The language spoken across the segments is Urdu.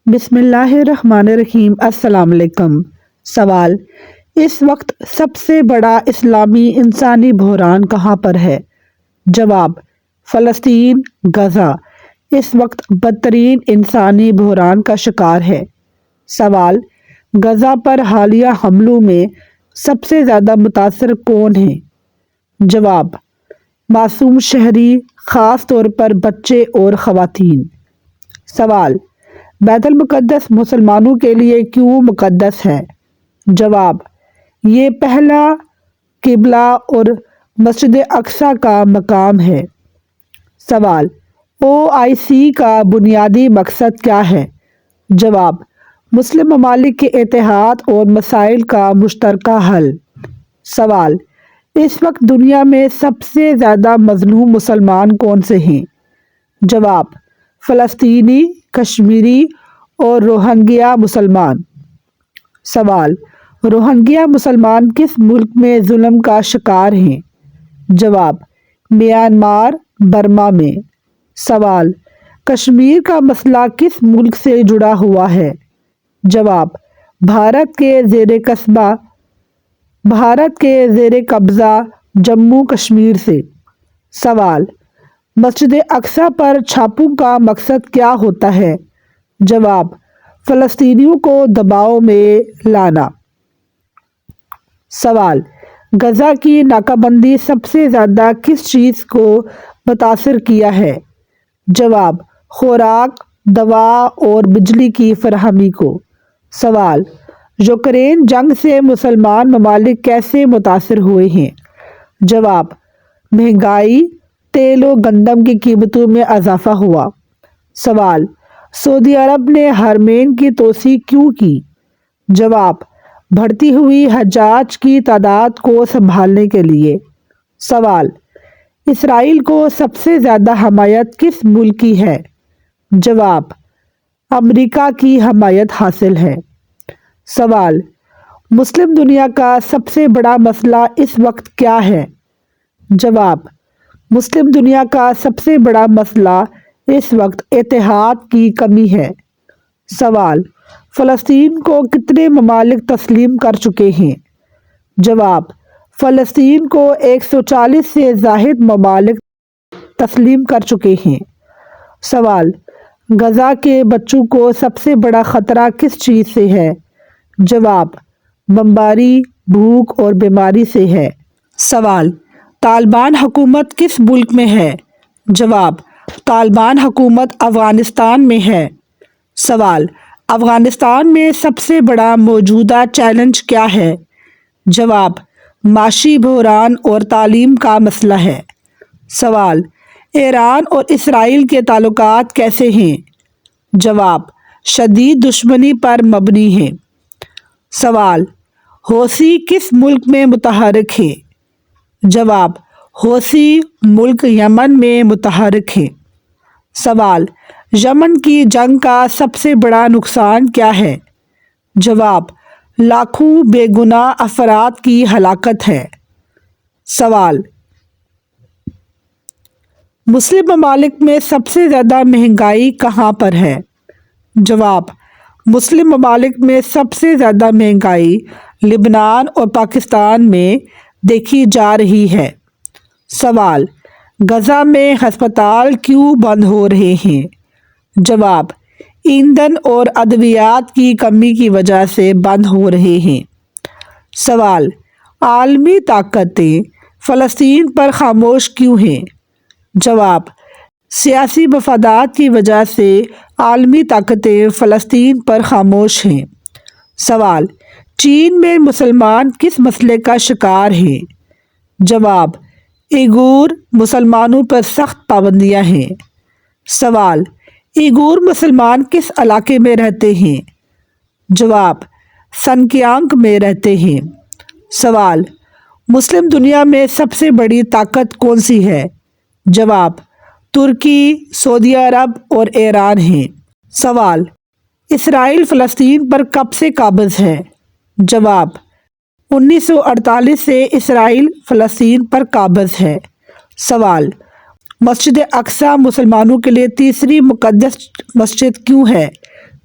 بسم اللہ الرحمن الرحیم۔ السلام علیکم۔ سوال: اس وقت سب سے بڑا اسلامی انسانی بحران کہاں پر ہے؟ جواب: فلسطین، غزہ اس وقت بدترین انسانی بحران کا شکار ہے۔ سوال: غزہ پر حالیہ حملوں میں سب سے زیادہ متاثر کون ہیں؟ جواب: معصوم شہری، خاص طور پر بچے اور خواتین۔ سوال: بیت المقدس مسلمانوں کے لیے کیوں مقدس ہے؟ جواب: یہ پہلا قبلہ اور مسجد اقصی کا مقام ہے۔ سوال: OIC کا بنیادی مقصد کیا ہے؟ جواب: مسلم ممالک کے اتحاد اور مسائل کا مشترکہ حل۔ سوال: اس وقت دنیا میں سب سے زیادہ مظلوم مسلمان کون سے ہیں؟ جواب: فلسطینی، کشمیری اور روہنگیا مسلمان۔ سوال: روہنگیا مسلمان کس ملک میں ظلم کا شکار ہیں؟ جواب: میانمار، برما میں۔ سوال: کشمیر کا مسئلہ کس ملک سے جڑا ہوا ہے؟ جواب: بھارت کے زیر قبضہ جموں کشمیر سے۔ سوال: مسجد اقصی پر چھاپوں کا مقصد کیا ہوتا ہے؟ جواب: فلسطینیوں کو دباؤ میں لانا۔ سوال: غزہ کی ناکہ بندی سب سے زیادہ کس چیز کو متاثر کیا ہے؟ جواب: خوراک، دوا اور بجلی کی فراہمی کو۔ سوال: یوکرین جنگ سے مسلمان ممالک کیسے متاثر ہوئے ہیں؟ جواب: مہنگائی، تیل و گندم کی قیمتوں میں اضافہ ہوا۔ سوال: سعودی عرب نے حرمین کی توسیع کیوں کی؟ جواب: بڑھتی ہوئی حجاج کی تعداد کو سنبھالنے کے لیے۔ سوال: اسرائیل کو سب سے زیادہ حمایت کس ملک کی ہے؟ جواب: امریکہ کی حمایت حاصل ہے۔ سوال: مسلم دنیا کا سب سے بڑا مسئلہ اس وقت کیا ہے؟ جواب: مسلم دنیا کا سب سے بڑا مسئلہ اس وقت اتحاد کی کمی ہے۔ سوال: فلسطین کو کتنے ممالک تسلیم کر چکے ہیں؟ جواب: فلسطین کو 140 سے زائد ممالک تسلیم کر چکے ہیں۔ سوال: غزہ کے بچوں کو سب سے بڑا خطرہ کس چیز سے ہے؟ جواب: بمباری، بھوک اور بیماری سے ہے۔ سوال: طالبان حکومت کس ملک میں ہے؟ جواب: طالبان حکومت افغانستان میں ہے۔ سوال: افغانستان میں سب سے بڑا موجودہ چیلنج کیا ہے؟ جواب: معاشی بحران اور تعلیم کا مسئلہ ہے۔ سوال: ایران اور اسرائیل کے تعلقات کیسے ہیں؟ جواب: شدید دشمنی پر مبنی ہیں۔ سوال: حوثی کس ملک میں متحرک ہیں؟ جواب: حوثی ملک یمن میں متحرک ہیں۔ سوال: یمن کی جنگ کا سب سے بڑا نقصان کیا ہے؟ جواب: لاکھوں بے گناہ افراد کی ہلاکت ہے۔ سوال: مسلم ممالک میں سب سے زیادہ مہنگائی کہاں پر ہے؟ جواب: مسلم ممالک میں سب سے زیادہ مہنگائی لبنان اور پاکستان میں دیکھی جا رہی ہے۔ سوال: غزہ میں ہسپتال کیوں بند ہو رہے ہیں؟ جواب: ایندھن اور ادویات کی کمی کی وجہ سے بند ہو رہے ہیں۔ سوال: عالمی طاقتیں فلسطین پر خاموش کیوں ہیں؟ جواب: سیاسی مفادات کی وجہ سے عالمی طاقتیں فلسطین پر خاموش ہیں۔ سوال: چین میں مسلمان کس مسئلے کا شکار ہیں؟ جواب: ایغور مسلمانوں پر سخت پابندیاں ہیں۔ سوال: ایغور مسلمان کس علاقے میں رہتے ہیں؟ جواب: سنکیانگ میں رہتے ہیں۔ سوال: مسلم دنیا میں سب سے بڑی طاقت کون سی ہے؟ جواب: ترکی، سعودی عرب اور ایران ہیں۔ سوال: اسرائیل فلسطین پر کب سے قابض ہے؟ جواب: 1948 سے اسرائیل فلسطین پر قابض ہے۔ سوال: مسجد اقصی مسلمانوں کے لیے تیسری مقدس مسجد کیوں ہے؟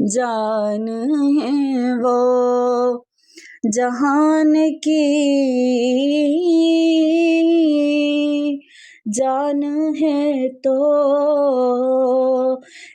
جان ہے وہ جہان کی جان ہے تو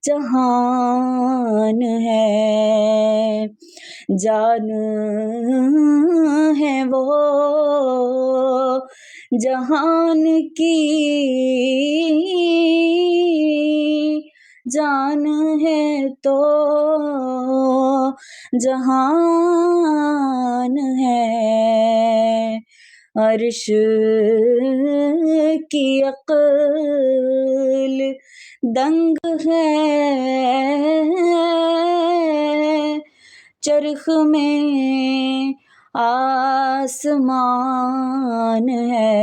جہان ہے جان ہے وہ جہان کی جان ہے تو جہان ہے عرش کی عقل دنگ ہے چرخ میں آسمان ہے